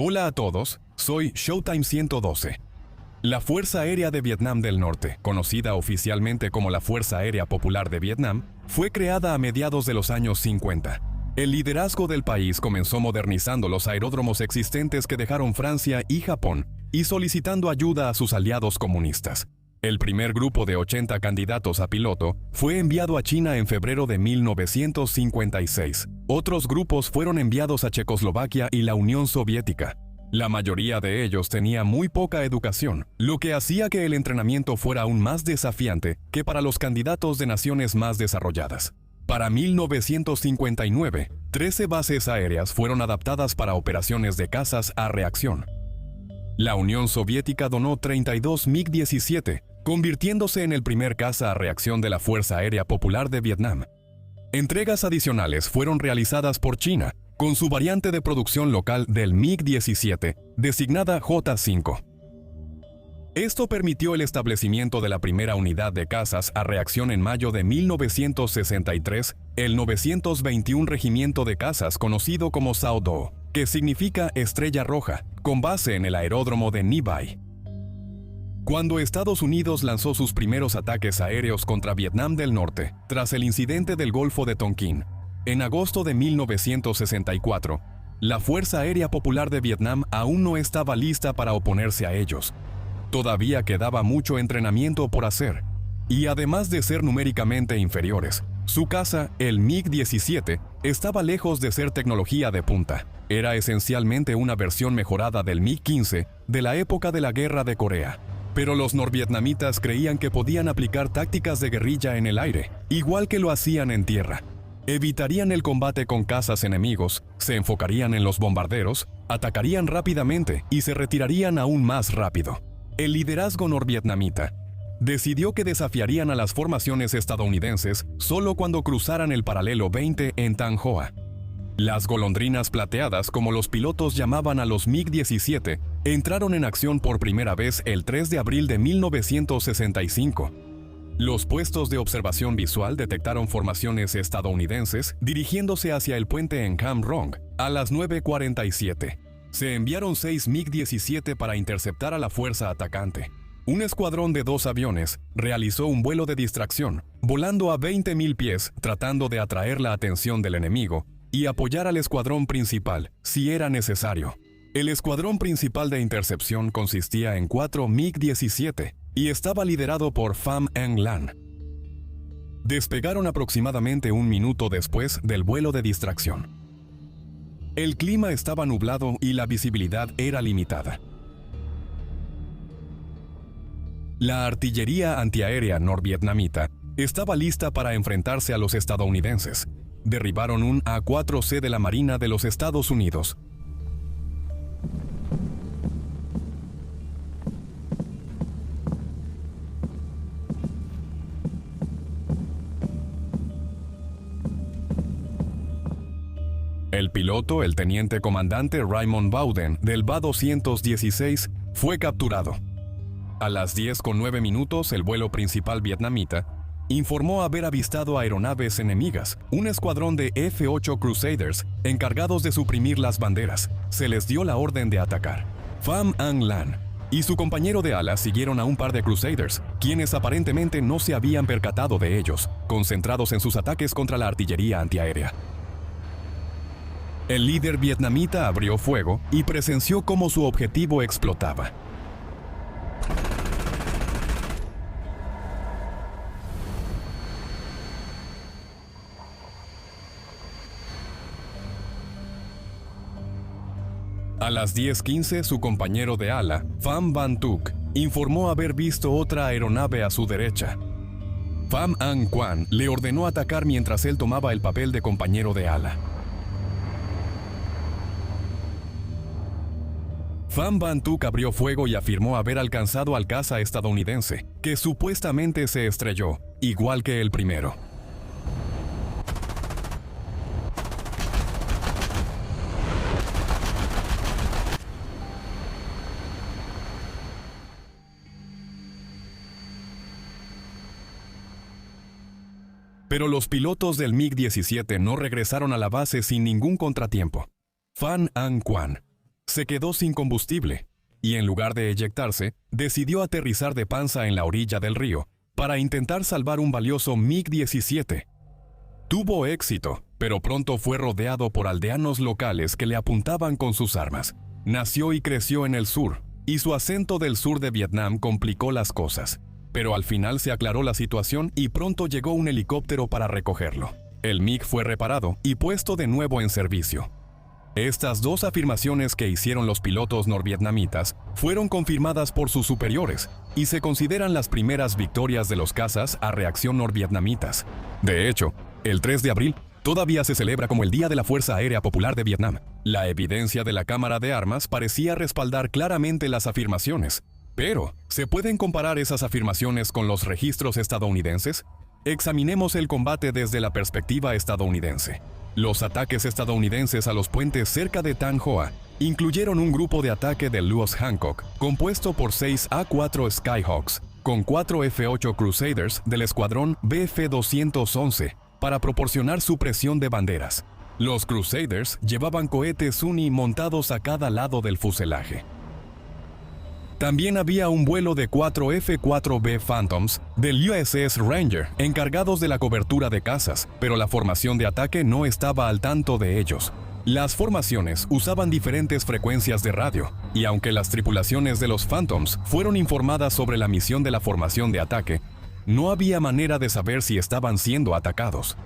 Hola a todos, soy Showtime 112. La Fuerza Aérea de Vietnam del Norte, conocida oficialmente como la Fuerza Aérea Popular de Vietnam, fue creada a mediados de los años 50. El liderazgo del país comenzó modernizando los aeródromos existentes que dejaron Francia y Japón y solicitando ayuda a sus aliados comunistas. El primer grupo de 80 candidatos a piloto fue enviado a China en febrero de 1956. Otros grupos fueron enviados a Checoslovaquia y la Unión Soviética. La mayoría de ellos tenía muy poca educación, lo que hacía que el entrenamiento fuera aún más desafiante que para los candidatos de naciones más desarrolladas. Para 1959, 13 bases aéreas fueron adaptadas para operaciones de cazas a reacción. La Unión Soviética donó 32 MiG-17, convirtiéndose en el primer caza a reacción de la Fuerza Aérea Popular de Vietnam. Entregas adicionales fueron realizadas por China, con su variante de producción local del MiG-17, designada J-5. Esto permitió el establecimiento de la primera unidad de cazas a reacción en mayo de 1963, el 921 Regimiento de Cazas conocido como Sao Do, que significa Estrella Roja, con base en el aeródromo de Nie Bai. Cuando Estados Unidos lanzó sus primeros ataques aéreos contra Vietnam del Norte, tras el incidente del Golfo de Tonkin, en agosto de 1964, la Fuerza Aérea Popular de Vietnam aún no estaba lista para oponerse a ellos. Todavía quedaba mucho entrenamiento por hacer, y además de ser numéricamente inferiores, su caza, el MiG-17, estaba lejos de ser tecnología de punta. Era esencialmente una versión mejorada del MiG-15 de la época de la Guerra de Corea. Pero los norvietnamitas creían que podían aplicar tácticas de guerrilla en el aire, igual que lo hacían en tierra. Evitarían el combate con cazas enemigos, se enfocarían en los bombarderos, atacarían rápidamente y se retirarían aún más rápido. El liderazgo norvietnamita decidió que desafiarían a las formaciones estadounidenses solo cuando cruzaran el paralelo 20 en Thanh Hoa. Las golondrinas plateadas, como los pilotos llamaban a los MiG-17, entraron en acción por primera vez el 3 de abril de 1965. Los puestos de observación visual detectaron formaciones estadounidenses dirigiéndose hacia el puente en Cam Ranh a las 9:47. Se enviaron 6 MiG-17 para interceptar a la fuerza atacante. Un escuadrón de 2 aviones realizó un vuelo de distracción, volando a 20.000 pies tratando de atraer la atención del enemigo y apoyar al escuadrón principal, si era necesario. El escuadrón principal de intercepción consistía en 4 MiG-17 y estaba liderado por Pham Anh Lan. Despegaron aproximadamente un minuto después del vuelo de distracción. El clima estaba nublado y la visibilidad era limitada. La artillería antiaérea norvietnamita estaba lista para enfrentarse a los estadounidenses. Derribaron un A-4C de la Marina de los Estados Unidos. El piloto, el teniente comandante Raymond Bowden del BA-216, fue capturado. A las 10:09, el vuelo principal vietnamita informó haber avistado aeronaves enemigas, un escuadrón de F-8 Crusaders encargados de suprimir las banderas. Se les dio la orden de atacar. Pham Anh Lan y su compañero de ala siguieron a un par de Crusaders, quienes aparentemente no se habían percatado de ellos, concentrados en sus ataques contra la artillería antiaérea. El líder vietnamita abrió fuego y presenció cómo su objetivo explotaba. A las 10:15, su compañero de ala, Pham Van Thuc, informó haber visto otra aeronave a su derecha. Pham Anh Quan le ordenó atacar mientras él tomaba el papel de compañero de ala. Pham Van Thuc abrió fuego y afirmó haber alcanzado al caza estadounidense, que supuestamente se estrelló, igual que el primero. Pero los pilotos del MiG-17 no regresaron a la base sin ningún contratiempo. Pham Anh Quan se quedó sin combustible y en lugar de eyectarse, decidió aterrizar de panza en la orilla del río para intentar salvar un valioso MiG-17. Tuvo éxito, pero pronto fue rodeado por aldeanos locales que le apuntaban con sus armas. Nació y creció en el sur, y su acento del sur de Vietnam complicó las cosas. Pero al final se aclaró la situación y pronto llegó un helicóptero para recogerlo. El MiG fue reparado y puesto de nuevo en servicio. Estas dos afirmaciones que hicieron los pilotos norvietnamitas fueron confirmadas por sus superiores y se consideran las primeras victorias de los cazas a reacción norvietnamitas. De hecho, el 3 de abril todavía se celebra como el Día de la Fuerza Aérea Popular de Vietnam. La evidencia de la cámara de armas parecía respaldar claramente las afirmaciones. Pero, ¿se pueden comparar esas afirmaciones con los registros estadounidenses? Examinemos el combate desde la perspectiva estadounidense. Los ataques estadounidenses a los puentes cerca de Tan Hoa incluyeron un grupo de ataque del Lewis Hancock, compuesto por 6 A-4 Skyhawks, con 4 F-8 Crusaders del escuadrón BF-211, para proporcionar supresión de banderas. Los Crusaders llevaban cohetes Uni montados a cada lado del fuselaje. También había un vuelo de 4 F-4B Phantoms del USS Ranger encargados de la cobertura de cazas, pero la formación de ataque no estaba al tanto de ellos. Las formaciones usaban diferentes frecuencias de radio, y aunque las tripulaciones de los Phantoms fueron informadas sobre la misión de la formación de ataque, no había manera de saber si estaban siendo atacados.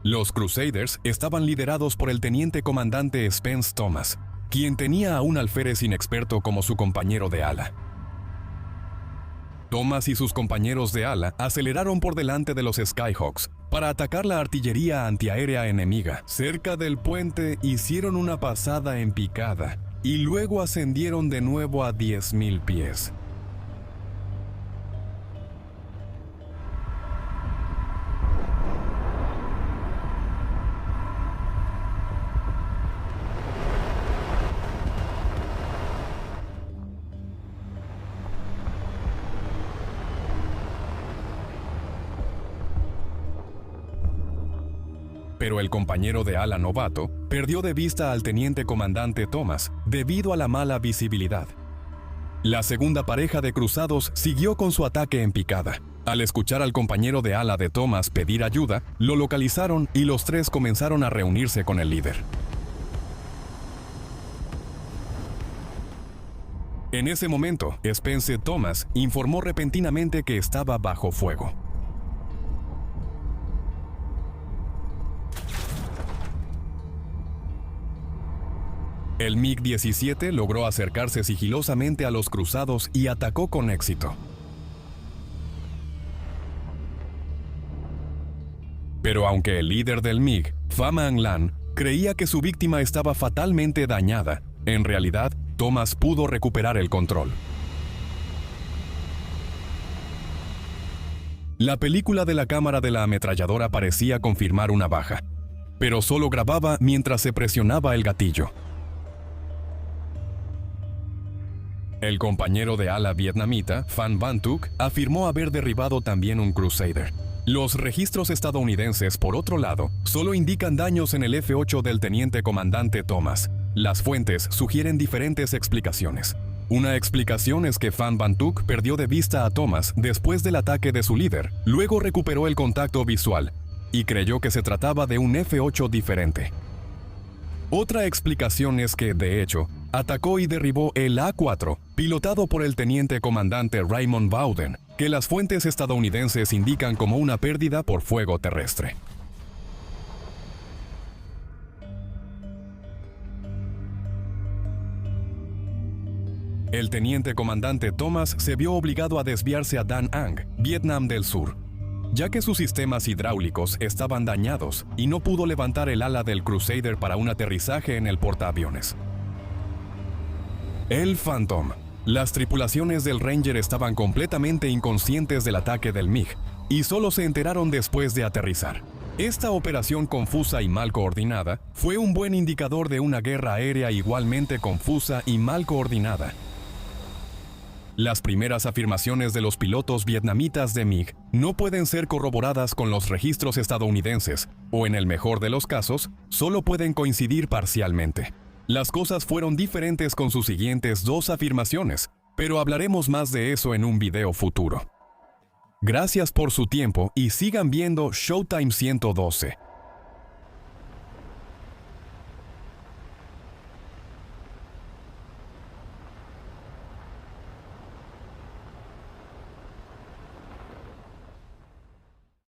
Los Crusaders estaban liderados por el teniente comandante Spence Thomas, quien tenía a un alférez inexperto como su compañero de ala. Thomas y sus compañeros de ala aceleraron por delante de los Skyhawks para atacar la artillería antiaérea enemiga. Cerca del puente hicieron una pasada en picada y luego ascendieron de nuevo a 10.000 pies. Pero el compañero de ala novato perdió de vista al teniente comandante Thomas debido a la mala visibilidad. La segunda pareja de cruzados siguió con su ataque en picada. Al escuchar al compañero de ala de Thomas pedir ayuda, lo localizaron y los tres comenzaron a reunirse con el líder. En ese momento, Spence Thomas informó repentinamente que estaba bajo fuego. El MiG-17 logró acercarse sigilosamente a los cruzados y atacó con éxito. Pero aunque el líder del MiG, Pham Anh Lan, creía que su víctima estaba fatalmente dañada, en realidad, Thomas pudo recuperar el control. La película de la cámara de la ametralladora parecía confirmar una baja, pero solo grababa mientras se presionaba el gatillo. El compañero de ala vietnamita, Phan Van Thuc, afirmó haber derribado también un Crusader. Los registros estadounidenses, por otro lado, solo indican daños en el F-8 del teniente comandante Thomas. Las fuentes sugieren diferentes explicaciones. Una explicación es que Phan Van Thuc perdió de vista a Thomas después del ataque de su líder, luego recuperó el contacto visual y creyó que se trataba de un F-8 diferente. Otra explicación es que, de hecho, atacó y derribó el A-4, pilotado por el teniente comandante Raymond Bowden, que las fuentes estadounidenses indican como una pérdida por fuego terrestre. El teniente comandante Thomas se vio obligado a desviarse a Da Nang, Vietnam del Sur, ya que sus sistemas hidráulicos estaban dañados y no pudo levantar el ala del Crusader para un aterrizaje en el portaaviones. El Phantom. Las tripulaciones del Ranger estaban completamente inconscientes del ataque del MiG y solo se enteraron después de aterrizar. Esta operación confusa y mal coordinada fue un buen indicador de una guerra aérea igualmente confusa y mal coordinada. Las primeras afirmaciones de los pilotos vietnamitas de MiG no pueden ser corroboradas con los registros estadounidenses, o en el mejor de los casos, solo pueden coincidir parcialmente. Las cosas fueron diferentes con sus siguientes dos afirmaciones, pero hablaremos más de eso en un video futuro. Gracias por su tiempo y sigan viendo Showtime 112.